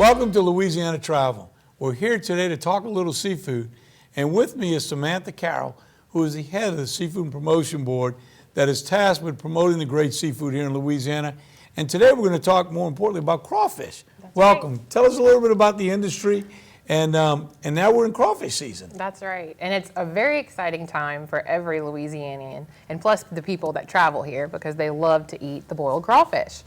Welcome to Louisiana Travel. We're here today to talk a little seafood, and with me is Samantha Carroll, who is the head of the Seafood and Promotion Board that is tasked with promoting the great seafood here in Louisiana. And today we're going to talk more importantly about crawfish. That's Welcome. Right. Tell us a little bit about the industry, and now we're in crawfish season. That's right, and it's a very exciting time for every Louisianian, and plus the people that travel here because they love to eat the boiled crawfish.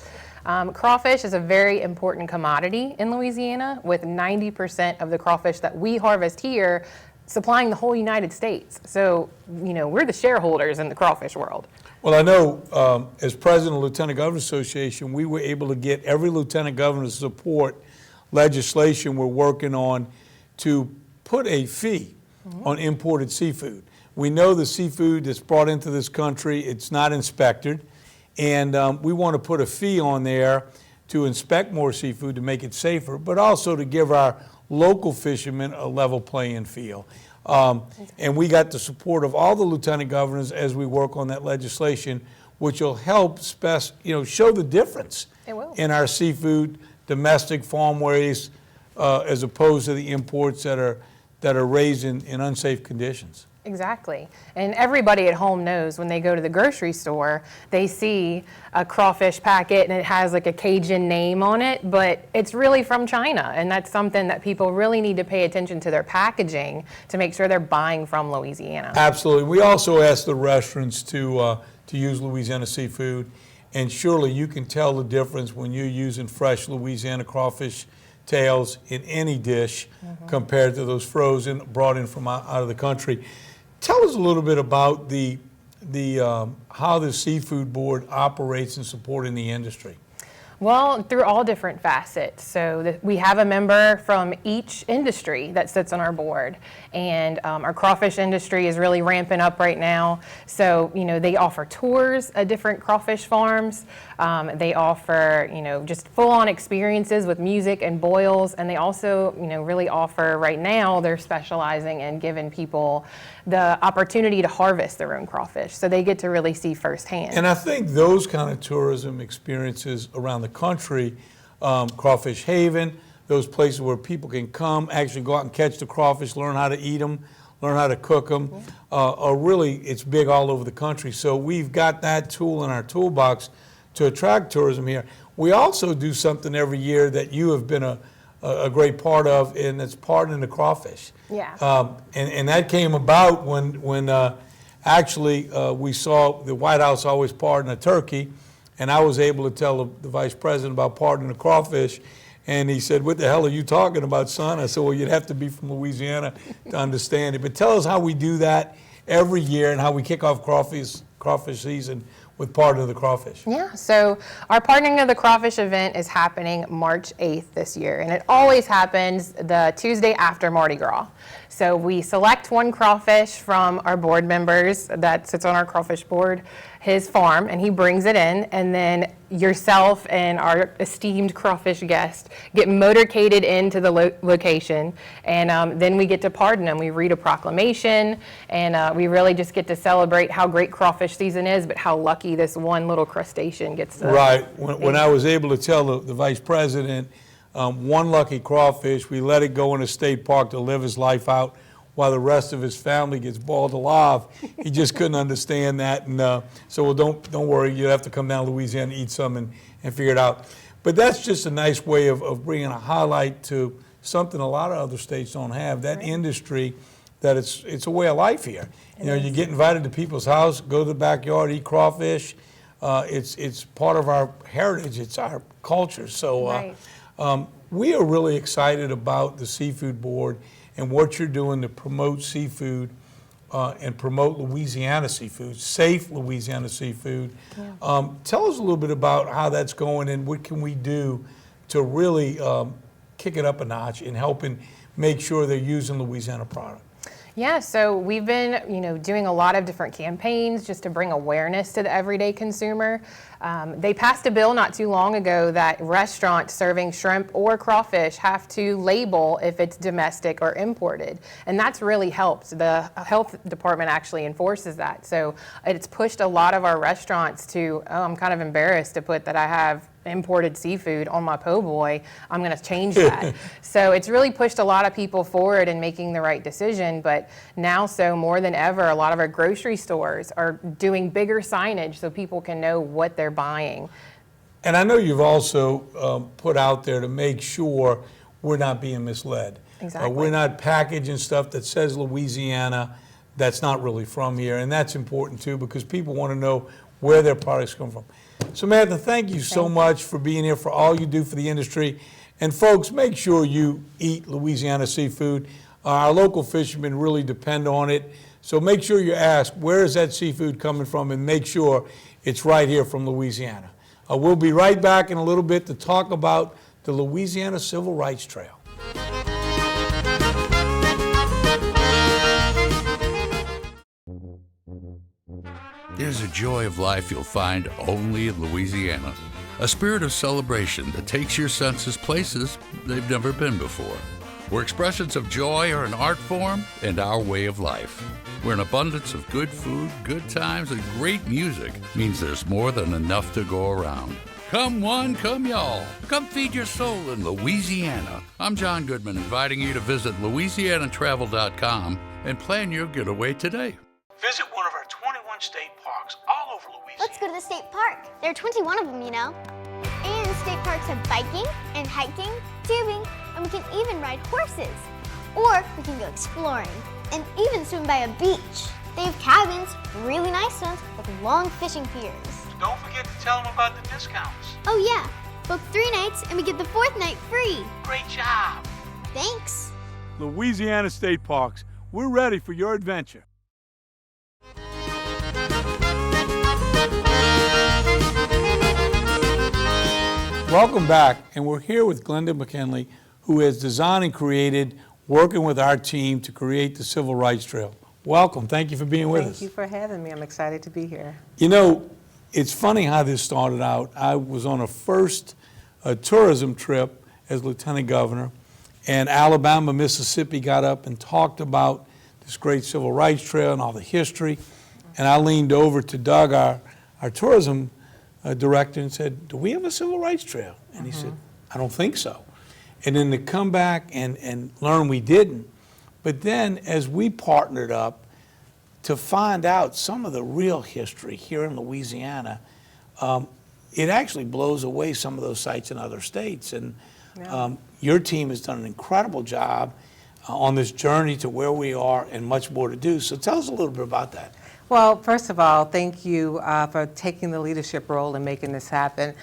Crawfish is a very important commodity in Louisiana, with 90% of the crawfish that we harvest here supplying the whole United States. So, we're the shareholders in the crawfish world. Well, I know as president of the Lieutenant Governors Association, we were able to get every lieutenant governor to support legislation we're working on to put a fee on imported seafood. We know the seafood that's brought into this country, it's not inspected. And we want to put a fee on there to inspect more seafood to make it safer, but also to give our local fishermen a level playing field. And we got the support of all the lieutenant governors as we work on that legislation, which will help show the difference in our seafood, domestic farm waste, as opposed to the imports that are raised in unsafe conditions. Exactly. And everybody at home knows when they go to the grocery store, they see a crawfish packet and it has like a Cajun name on it, but it's really from China. And that's something that people really need to pay attention to their packaging to make sure they're buying from Louisiana. Absolutely. We also ask the restaurants to use Louisiana seafood. And surely you can tell the difference when you're using fresh Louisiana crawfish tails in any dish compared to those frozen brought in from out of the country. Tell us a little bit about how the Seafood Board operates in supporting the industry. Well, through all different facets. So we have a member from each industry that sits on our board, and our crawfish industry is really ramping up right now. So, they offer tours at different crawfish farms. They offer, just full-on experiences with music and boils, and they also, really offer right now, they're specializing in giving people the opportunity to harvest their own crawfish, so they get to really see firsthand. And I think those kind of tourism experiences around the country, Crawfish Haven, those places where people can come, actually go out and catch the crawfish, learn how to eat them, learn how to cook them, are really, it's big all over the country. So we've got that tool in our toolbox to attract tourism here. We also do something every year that you have been a great part of, and it's pardoning the crawfish. Yeah. And that came about when actually we saw the White House always pardon a turkey, and I was able to tell the vice president about pardoning the crawfish, and he said, "What the hell are you talking about, son?" I said, "Well, you'd have to be from Louisiana to understand it." But tell us how we do that every year and how we kick off crawfish season with pardoning of the crawfish. Yeah, so our pardoning of the crawfish event is happening March 8th this year, and it always happens the Tuesday after Mardi Gras. So we select one crawfish from our board members that sits on our crawfish board, his farm, and he brings it in, and then yourself and our esteemed crawfish guest get motorcaded into the location, and then we get to pardon them. We read a proclamation, and we really just get to celebrate how great crawfish season is, but how lucky this one little crustacean gets to. Right. When I was able to tell the vice president, one lucky crawfish, we let it go in a state park to live his life out while the rest of his family gets boiled alive. He just couldn't understand that. And so don't worry, you have to come down to Louisiana and eat some and figure it out. But that's just a nice way of bringing a highlight to something a lot of other states don't have, that industry, that it's a way of life here. You get invited to people's house, go to the backyard, eat crawfish. It's part of our heritage, it's our culture. So we are really excited about the Seafood Board and what you're doing to promote seafood and promote Louisiana seafood, safe Louisiana seafood. Yeah. Tell us a little bit about how that's going and what can we do to really kick it up a notch in helping make sure they're using Louisiana product. Yeah, so we've been, doing a lot of different campaigns just to bring awareness to the everyday consumer. They passed a bill not too long ago that restaurants serving shrimp or crawfish have to label if it's domestic or imported, and that's really helped. The health department actually enforces that, so it's pushed a lot of our restaurants to, I'm kind of embarrassed to put that I have imported seafood on my po' boy, I'm going to change that. So it's really pushed a lot of people forward in making the right decision. But now, so more than ever, a lot of our grocery stores are doing bigger signage so people can know what they're buying. And I know you've also put out there to make sure we're not being misled. Exactly. We're not packaging stuff that says Louisiana that's not really from here. And that's important too, because people want to know where their products come from. Samantha, thank you so much for being here, for all you do for the industry. And folks, make sure you eat Louisiana seafood. Our local fishermen really depend on it. So make sure you ask, where is that seafood coming from, and make sure it's right here from Louisiana. We'll be right back in a little bit to talk about the Louisiana Civil Rights Trail. There's a joy of life you'll find only in Louisiana. A spirit of celebration that takes your senses places they've never been before. Where expressions of joy are an art form and our way of life. Where an abundance of good food, good times, and great music means there's more than enough to go around. Come one, come y'all. Come feed your soul in Louisiana. I'm John Goodman, inviting you to visit LouisianaTravel.com and plan your getaway today. Visit one of our 21 state parks all over Louisiana. Let's go to the state park. There are 21 of them, you know. And state parks have biking and hiking, tubing, and we can even ride horses. Or we can go exploring and even swim by a beach. They have cabins, really nice ones, with long fishing piers. Don't forget to tell them about the discounts. Oh yeah, book 3 nights and we get the 4th night free. Great job. Thanks. Louisiana State Parks, we're ready for your adventure. Welcome back, and we're here with Glenda McKinley, who has designed and created, working with our team to create the Civil Rights Trail. Welcome, thank you for being with us. Thank you for having me. I'm excited to be here. You know, it's funny how this started out. I was on a first tourism trip as Lieutenant Governor, and Alabama, Mississippi got up and talked about this great Civil Rights Trail and all the history. And I leaned over to Doug, our tourism director, and said, do we have a Civil Rights Trail? And he said, I don't think so. And then to come back and learn we didn't. But then as we partnered up to find out some of the real history here in Louisiana, it actually blows away some of those sites in other states. And your team has done an incredible job on this journey to where we are, and much more to do. So tell us a little bit about that. Well, first of all, thank you for taking the leadership role and making this happen.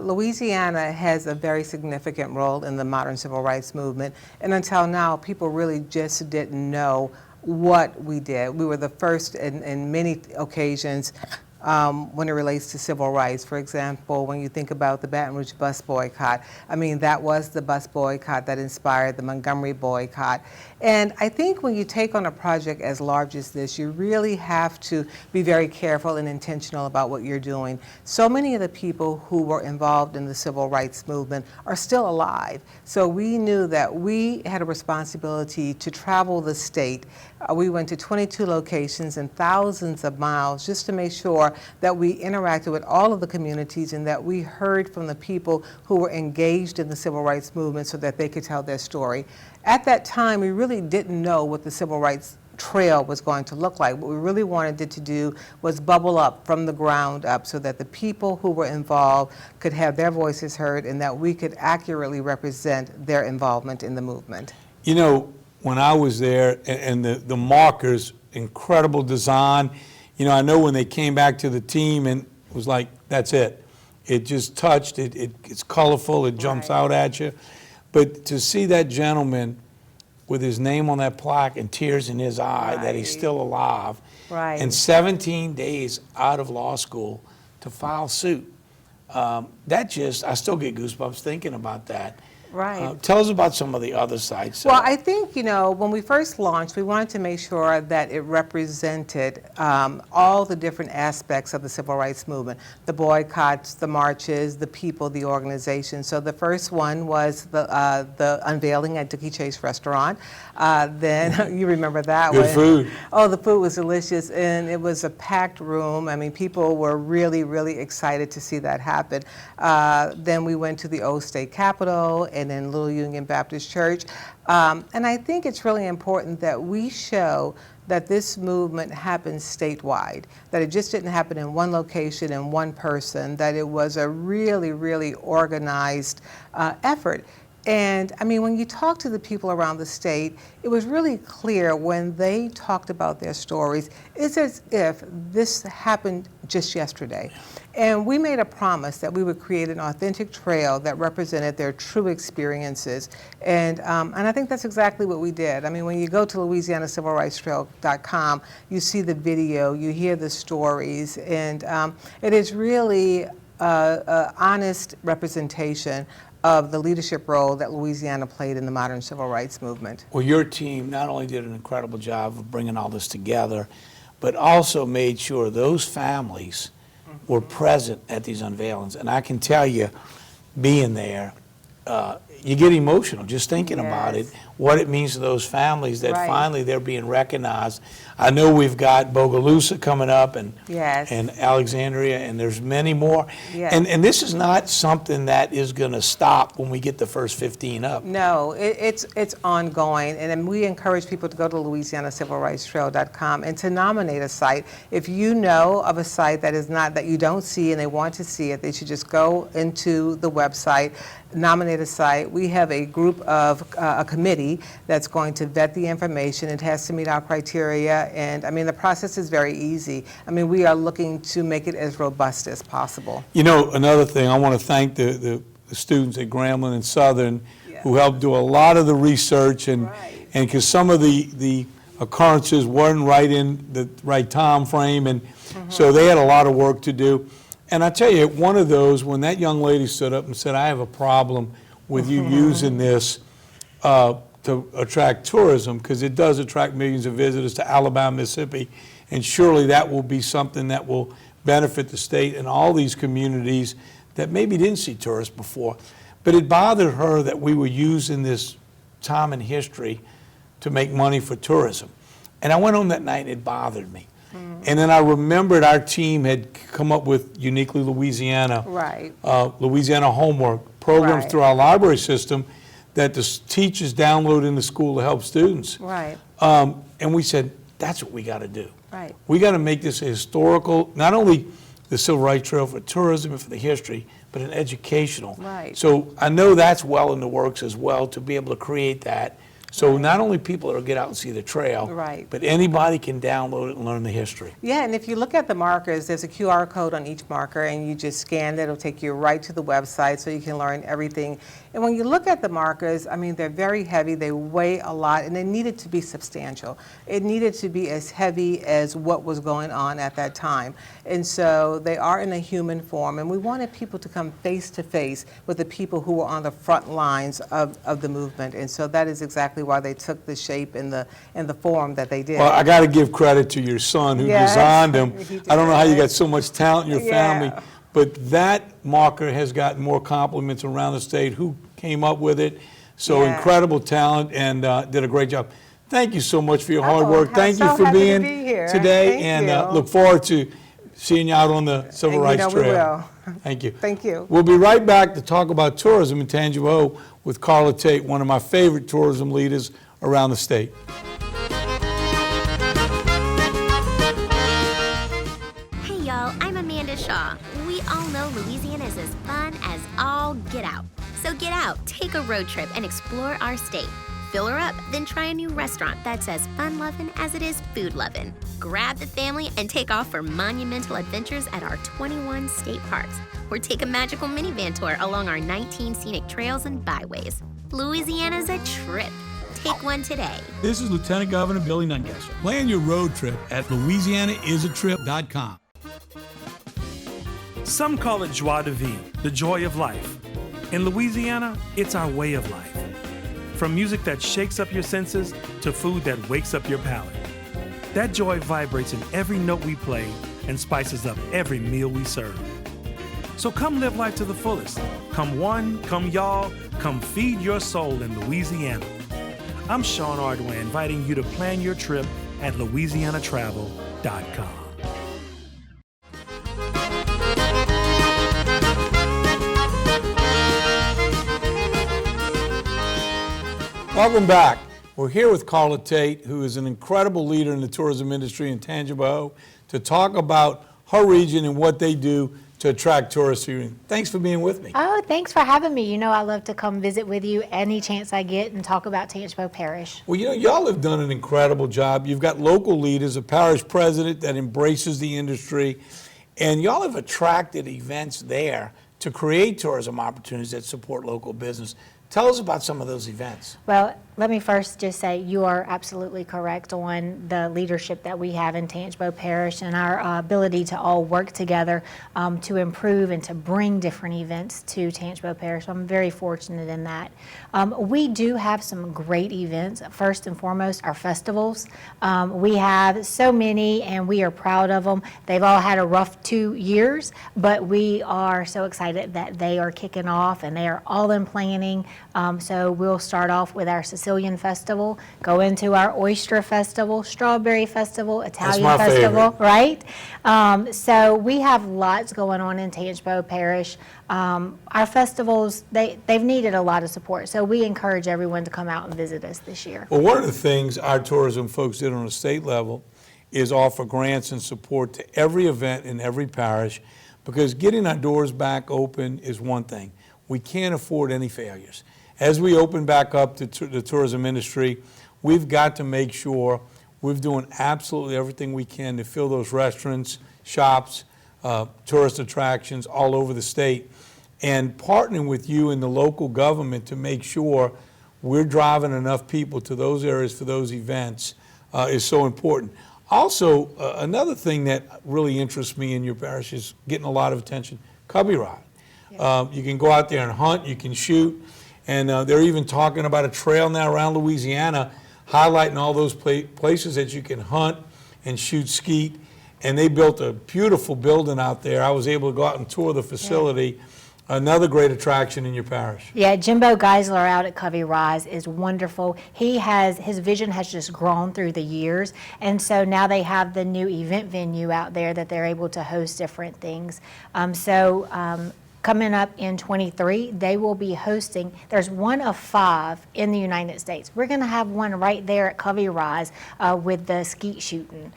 Louisiana has a very significant role in the modern civil rights movement, and until now, people really just didn't know what we did. We were the first in many occasions when it relates to civil rights. For example, when you think about the Baton Rouge bus boycott, I mean, that was the bus boycott that inspired the Montgomery boycott. And I think when you take on a project as large as this, you really have to be very careful and intentional about what you're doing. So many of the people who were involved in the civil rights movement are still alive. So we knew that we had a responsibility to travel the state. We went to 22 locations and thousands of miles just to make sure that we interacted with all of the communities and that we heard from the people who were engaged in the civil rights movement so that they could tell their story. At that time, we really didn't know what the civil rights trail was going to look like. What we really wanted it to do was bubble up from the ground up so that the people who were involved could have their voices heard and that we could accurately represent their involvement in the movement. You know, when I was there, and the markers, incredible design. You know, I know when they came back to the team and it was like, that's it. It just touched, it's colorful, it jumps out at you. But to see that gentleman with his name on that plaque and tears in his eye that he's still alive, and 17 days out of law school to file suit, that just, I still get goosebumps thinking about that. Right. Tell us about some of the other sites. Well, I think, when we first launched, we wanted to make sure that it represented all the different aspects of the civil rights movement, the boycotts, the marches, the people, the organization. So the first one was the unveiling at Dookie Chase Restaurant. Then, you remember that one. Good food. Oh, the food was delicious, and it was a packed room. I mean, people were really, really excited to see that happen. Then we went to the old state capitol, and then Little Union Baptist Church. And I think it's really important that we show that this movement happens statewide, that it just didn't happen in one location and one person, that it was a really, really organized effort. And I mean, when you talk to the people around the state, it was really clear when they talked about their stories, it's as if this happened just yesterday. And we made a promise that we would create an authentic trail that represented their true experiences. And I think that's exactly what we did. I mean, when you go to LouisianaCivilRightsTrail.com, you see the video, you hear the stories, and it is really an honest representation of the leadership role that Louisiana played in the modern civil rights movement. Well, your team not only did an incredible job of bringing all this together, but also made sure those families were present at these unveilings. And I can tell you, being there, you get emotional just thinking about it, what it means to those families that finally they're being recognized. I know we've got Bogalusa coming up and Alexandria, and there's many more. And this is not something that is going to stop when we get the first 15 up. No, it's ongoing, and we encourage people to go to LouisianaCivilRightsTrail.com and to nominate a site. If you know of a site that is not, that you don't see and they want to see it, they should just go into the website, nominate a site. We have a group of a committee that's going to vet the information. It has to meet our criteria, and I mean, the process is very easy. I mean, we are looking to make it as robust as possible. You know, another thing, I want to thank the students at Grambling and Southern who helped do a lot of the research, and because some of the occurrences weren't right in the right time frame, and so they had a lot of work to do. And I tell you, one of those, when that young lady stood up and said, I have a problem with you using this to attract tourism, because it does attract millions of visitors to Alabama, Mississippi, and surely that will be something that will benefit the state and all these communities that maybe didn't see tourists before. But it bothered her that we were using this time in history to make money for tourism. And I went home that night and it bothered me. And then I remembered our team had come up with Uniquely Louisiana, Louisiana homework programs through our library system that the teachers download in the school to help students. And we said, that's what we got to do. We got to make this a historical, not only the Civil Rights Trail for tourism and for the history, but an educational. So I know that's well in the works as well, to be able to create that. So not only people that'll get out and see the trail, but anybody can download it and learn the history. Yeah, and if you look at the markers, there's a QR code on each marker, and you just scan it. It'll take you right to the website so you can learn everything. And when you look at the markers, I mean, they're very heavy, they weigh a lot, and they needed to be substantial. It needed to be as heavy as what was going on at that time. And so they are in a human form, and we wanted people to come face to face with the people who were on the front lines of the movement. And so that is exactly why they took the shape and the form that they did. Well, I got to give credit to your son who designed them. I don't know how you got so much talent in your family, but that marker has gotten more compliments around the state. Who came up with it? So incredible talent, and did a great job. Thank you so much for your hard work. Thank you for being here today, and look forward to seeing you out on the Civil Rights Trail. We will. Thank you. Thank you. We'll be right back to talk about tourism in Tangipahoa with Carla Tate, one of my favorite tourism leaders around the state. Hey y'all, I'm Amanda Shaw. We all know Louisiana is as fun as all get out. So get out, take a road trip, and explore our state. Fill her up, then try a new restaurant that's as fun-loving as it is food-loving. Grab the family and take off for monumental adventures at our 21 state parks. Or take a magical minivan tour along our 19 scenic trails and byways. Louisiana's a trip. Take one today. This is Lieutenant Governor Billy Nungesser. Plan your road trip at LouisianaIsATrip.com. Some call it joie de vivre, the joy of life. In Louisiana, it's our way of life. From music that shakes up your senses to food that wakes up your palate. That joy vibrates in every note we play and spices up every meal we serve. So come live life to the fullest. Come one, come y'all, come feed your soul in Louisiana. I'm Sean Ardway, inviting you to plan your trip at louisianatravel.com. Welcome back. We're here with Carla Tate, who is an incredible leader in the tourism industry in Tangipahoa, to talk about her region and what they do to attract tourists here. Thanks for being with me. Oh, thanks for having me. You know, I love to come visit with you any chance I get and talk about Tangipahoa Parish. Well, you know, y'all have done an incredible job. You've got local leaders, a parish president that embraces the industry, and y'all have attracted events there to create tourism opportunities that support local business. Tell us about some of those events. Well, let me first just say you are absolutely correct on the leadership that we have in Tangipahoa Parish and our ability to all work together to improve and to bring different events to Tangipahoa Parish. I'm very fortunate in that. We do have some great events. First and foremost, our festivals. We have so many and we are proud of them. They've all had a rough 2 years, but we are so excited that they are kicking off and they are all in planning. So we'll start off with our Sicilian Festival, go into our Oyster Festival, Strawberry Festival, Italian my Festival, favorite. right? So we have lots going on in Tangipahoa Parish. Our festivals, they've needed a lot of support, so we encourage everyone to come out and visit us this year. Well, one of the things our tourism folks did on a state level is offer grants and support to every event in every parish, because getting our doors back open is one thing. We can't afford any failures. As we open back up to the tourism industry, we've got to make sure we're doing absolutely everything we can to fill those restaurants, shops, tourist attractions all over the state, and partnering with you and the local government to make sure we're driving enough people to those areas for those events is so important. Also, another thing that really interests me in your parish is getting a lot of attention, Cubby Ride. You can go out there and hunt, you can shoot, and they're even talking about a trail now around Louisiana highlighting all those places that you can hunt and shoot skeet. And they built a beautiful building out there. I was able to go out and tour the facility. Yeah. Another great attraction in your parish. Yeah, Jimbo Geisler out at Covey Rise is wonderful. His vision has just grown through the years, and so now they have the new event venue out there that they're able to host different things. Coming up in 23, they will be hosting, there's one of 5 in the United States. We're going to have one right there at Covey Rise with the skeet shooting.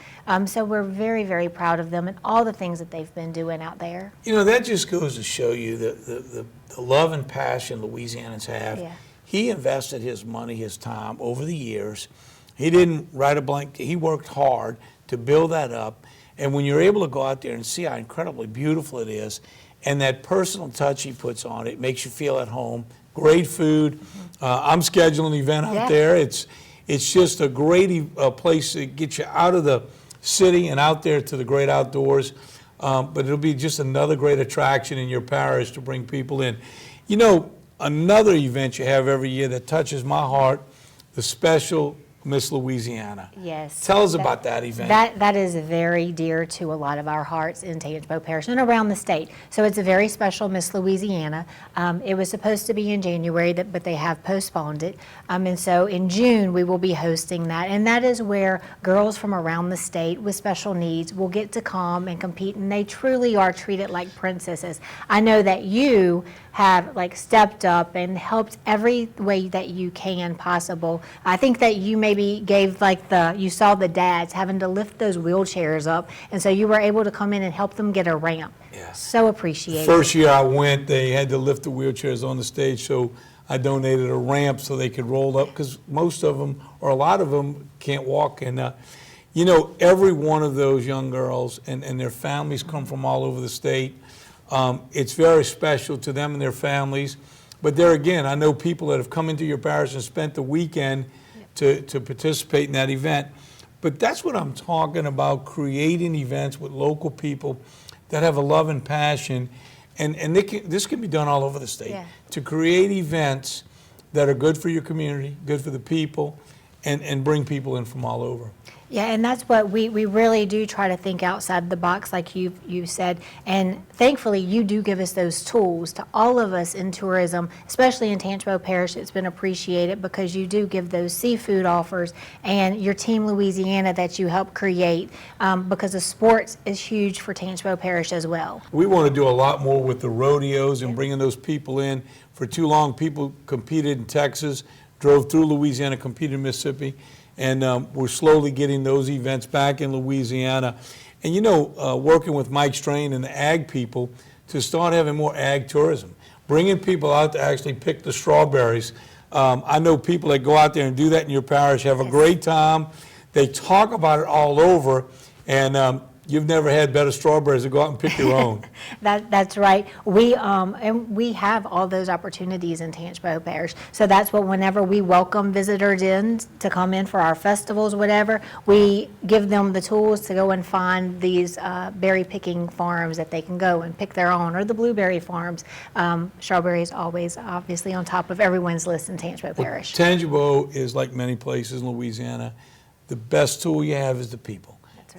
So we're very, very proud of them and all the things that they've been doing out there. You know, that just goes to show you the love and passion Louisianans have. Yeah. He invested his money, his time over the years. He didn't write a blank, he worked hard to build that up. And when you're able to go out there and see how incredibly beautiful it is, and that personal touch he puts on it makes you feel at home. Great food. I'm scheduling an event out there. It's just a great place to get you out of the city and out there to the great outdoors. But it'll be just another great attraction in your parish to bring people in. You know, another event you have every year that touches my heart, the special Miss Louisiana. Yes. Tell us about that event. That is very dear to a lot of our hearts in Tangipahoa Parish and around the state. So it's a very special Miss Louisiana. It was supposed to be in January, but they have postponed it. And so in June, we will be hosting that. And that is where girls from around the state with special needs will get to come and compete. And they truly are treated like princesses. I know that you have stepped up and helped every way that you can possible. I think that you maybe gave you saw the dads having to lift those wheelchairs up, and so you were able to come in and help them get a ramp. Yeah. So appreciated. First year I went, they had to lift the wheelchairs on the stage, so I donated a ramp so they could roll up, because most of them, or a lot of them, can't walk. And you know, every one of those young girls and their families come from all over the state. It's very special to them and their families. But there again, I know people that have come into your parish and spent the weekend to participate in that event. But that's what I'm talking about, creating events with local people that have a love and passion And this can be done all over the state, Yeah. to create events that are good for your community, good for the people, and bring people in from all over. Yeah, and that's what we really do try to think outside the box, like you said. And thankfully, you do give us those tools to all of us in tourism, especially in Tangipahoa Parish. It's been appreciated because you do give those seafood offers, and your Team Louisiana that you help create, because the sports is huge for Tangipahoa Parish as well. We want to do a lot more with the rodeos and bringing those people in. For too long, people competed in Texas, drove through Louisiana, competed in Mississippi, and we're slowly getting those events back in Louisiana. And working with Mike Strain and the ag people to start having more ag tourism, bringing people out to actually pick the strawberries. I know people that go out there and do that in your parish, have a great time. They talk about it all over, and you've never had better strawberries to go out and pick your own. That's right. We have all those opportunities in Tangipahoa Parish. So that's what, whenever we welcome visitors in to come in for our festivals, whatever, we give them the tools to go and find these berry picking farms that they can go and pick their own, or the blueberry farms. Strawberry is always obviously on top of everyone's list in Tangipahoa Parish. Tangipahoa is like many places in Louisiana. The best tool you have is the people.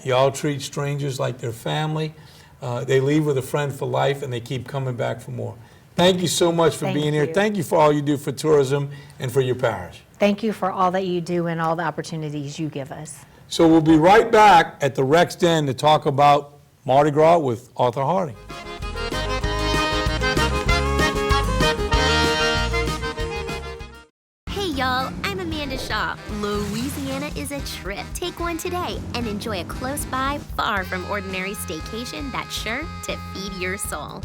Y'all treat strangers like their family. They leave with a friend for life, and they keep coming back for more. Thank you so much for being here. Thank you for all you do for tourism and for your parish. Thank you for all that you do and all the opportunities you give us. So we'll be right back at the Rex Den to talk about Mardi Gras with Arthur Hardy. Y'all, I'm Amanda Shaw. Louisiana is a trip. Take one today and enjoy a close by, far from ordinary staycation that's sure to feed your soul.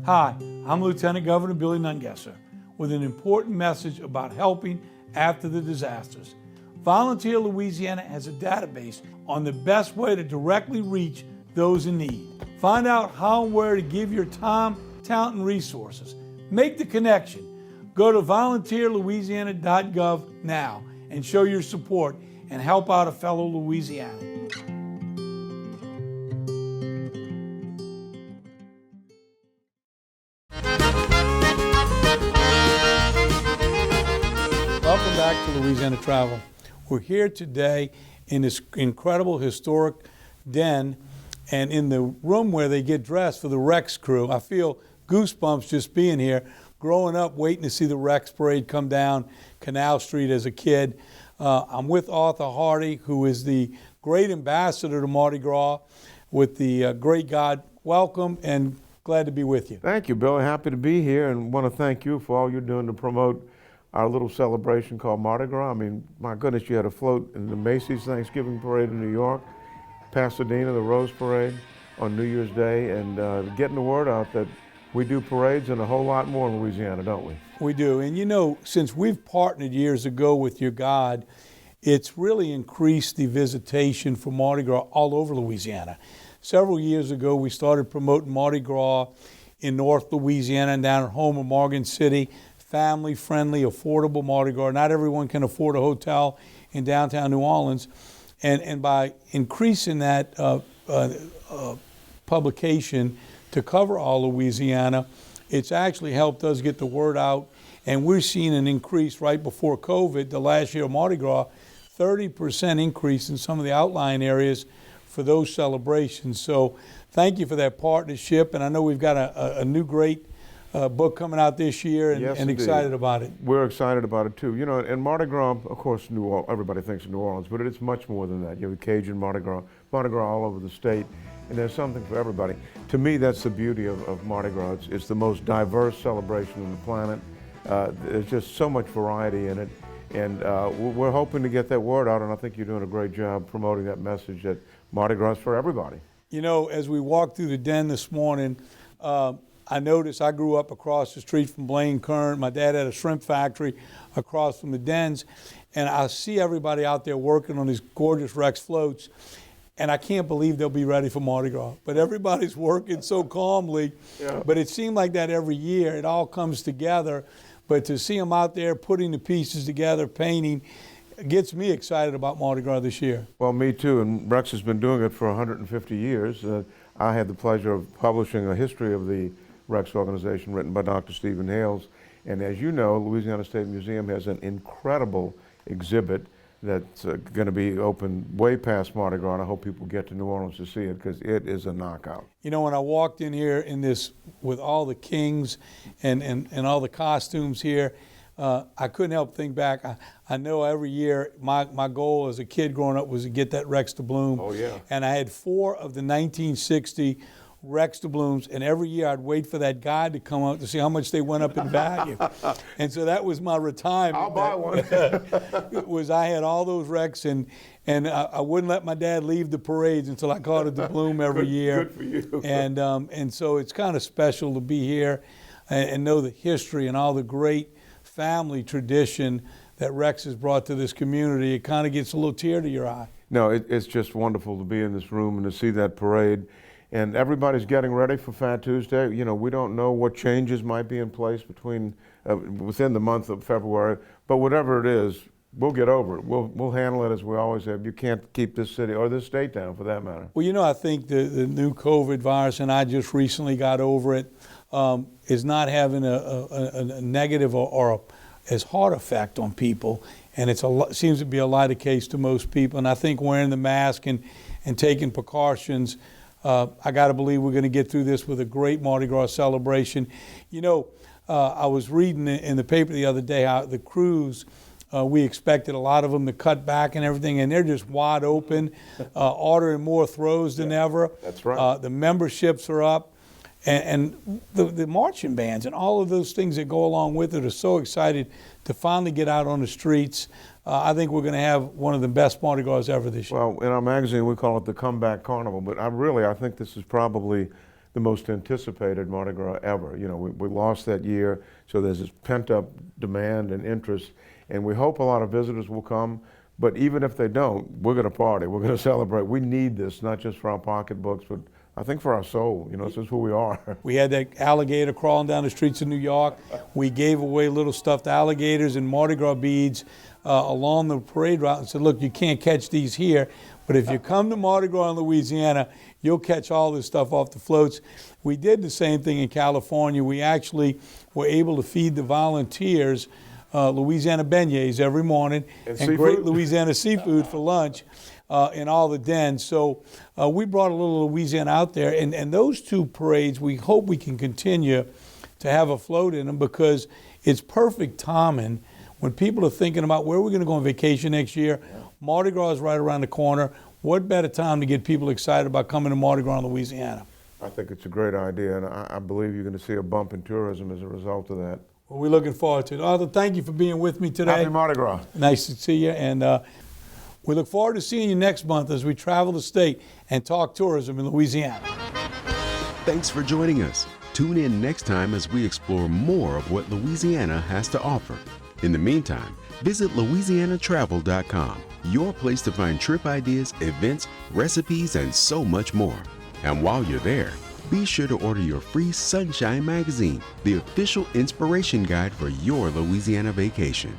Hi, I'm Lieutenant Governor Billy Nungesser with an important message about helping after the disasters. Volunteer Louisiana has a database on the best way to directly reach those in need. Find out how and where to give your time, talent, and resources. Make the connection. Go to volunteerlouisiana.gov now and show your support and help out a fellow Louisianan. Welcome back to Louisiana Travel. We're here today in this incredible historic den, and in the room where they get dressed for the Rex crew. I feel goosebumps just being here. Growing up, waiting to see the Rex parade come down Canal Street as a kid. I'm with Arthur Hardy, who is the great ambassador to Mardi Gras with the great God. Welcome, and glad to be with you. Thank you, Bill. Happy to be here, and want to thank you for all you're doing to promote our little celebration called Mardi Gras. I mean, my goodness, you had a float in the Macy's Thanksgiving Parade in New York, Pasadena, the Rose Parade on New Year's Day, and getting the word out that we do parades and a whole lot more in Louisiana, don't we? We do. And since we've partnered years ago with your God, it's really increased the visitation for Mardi Gras all over Louisiana. Several years ago, we started promoting Mardi Gras in North Louisiana and down at home in Morgan City. Family-friendly, affordable Mardi Gras. Not everyone can afford a hotel in downtown New Orleans. And by increasing that publication to cover all Louisiana, it's actually helped us get the word out. And we're seeing an increase right before COVID, the last year of Mardi Gras, 30% increase in some of the outlying areas for those celebrations. So thank you for that partnership. And I know we've got a new great book coming out this year, and, yes, and excited about it. We're excited about it too. And Mardi Gras, of course, everybody thinks of New Orleans, but it's much more than that. You have Cajun Mardi Gras all over the state, and there's something for everybody. To me, that's the beauty of Mardi Gras. It's the most diverse celebration on the planet. There's just so much variety in it, and we're hoping to get that word out, and I think you're doing a great job promoting that message that Mardi Gras is for everybody. As we walked through the den this morning, I noticed I grew up across the street from Blaine Kern. My dad had a shrimp factory across from the dens, and I see everybody out there working on these gorgeous Rex floats, and I can't believe they'll be ready for Mardi Gras. But everybody's working so calmly. Yeah. But it seemed like that every year. It all comes together. But to see them out there putting the pieces together, painting, gets me excited about Mardi Gras this year. Well, me too, and Rex has been doing it for 150 years. I had the pleasure of publishing a history of the Rex organization written by Dr. Stephen Hales. And as you know, Louisiana State Museum has an incredible exhibit that's going to be open way past Mardi Gras, and I hope people get to New Orleans to see it because it is a knockout. You know, when I walked in here in this with all the kings and all the costumes here, I couldn't help think back. I know every year my goal as a kid growing up was to get that Rex doubloon. Oh, yeah. And I had 4 of the 1960 Rex doubloons, and every year I'd wait for that guy to come out to see how much they went up in value. And so that was my retirement. I'll buy one. Was I had all those Rex, and I wouldn't let my dad leave the parades until I caught a doubloon every year. Good for you. And so it's kind of special to be here and know the history and all the great family tradition that Rex has brought to this community. It kind of gets a little tear to your eye. No, it's just wonderful to be in this room and to see that parade. And everybody's getting ready for Fat Tuesday. You know, we don't know what changes might be in place within the month of February, but whatever it is, we'll get over it. We'll handle it as we always have. You can't keep this city or this state down for that matter. Well, you know, I think the new COVID virus, and I just recently got over it, is not having a negative or as hard effect on people, and seems to be a lighter case to most people. And I think wearing the mask and taking precautions, I got to believe we're going to get through this with a great Mardi Gras celebration. You know, I was reading in the paper the other day how the crews, we expected a lot of them to cut back and everything, and they're just wide open, ordering more throws than ever. That's right. The memberships are up. And the marching bands and all of those things that go along with it are so excited to finally get out on the streets. I think we're going to have one of the best Mardi Gras ever this year. Well, in our magazine, we call it the Comeback Carnival, but I think this is probably the most anticipated Mardi Gras ever. You know, we lost that year, so there's this pent-up demand and interest, and we hope a lot of visitors will come. But even if they don't, we're going to party. We're going to celebrate. We need this, not just for our pocketbooks, but I think for our soul. You know, this is who we are. We had that alligator crawling down the streets of New York. We gave away little stuffed alligators and Mardi Gras beads along the parade route and said, look, you can't catch these here, but if you come to Mardi Gras in Louisiana, you'll catch all this stuff off the floats. We did the same thing in California. We actually were able to feed the volunteers Louisiana beignets every morning and great Louisiana seafood for lunch in all the dens. So we brought a little Louisiana out there, and those 2 parades, we hope we can continue to have a float in them because it's perfect timing when people are thinking about where we're going to go on vacation next year. Mardi Gras is right around the corner. What better time to get people excited about coming to Mardi Gras in Louisiana? I think it's a great idea, and I believe you're going to see a bump in tourism as a result of that. Well, we're looking forward to it. Arthur, thank you for being with me today. Happy Mardi Gras. Nice to see you, and we look forward to seeing you next month as we travel the state and talk tourism in Louisiana. Thanks for joining us. Tune in next time as we explore more of what Louisiana has to offer. In the meantime, visit LouisianaTravel.com, your place to find trip ideas, events, recipes, and so much more. And while you're there, be sure to order your free Sunshine magazine, the official inspiration guide for your Louisiana vacation.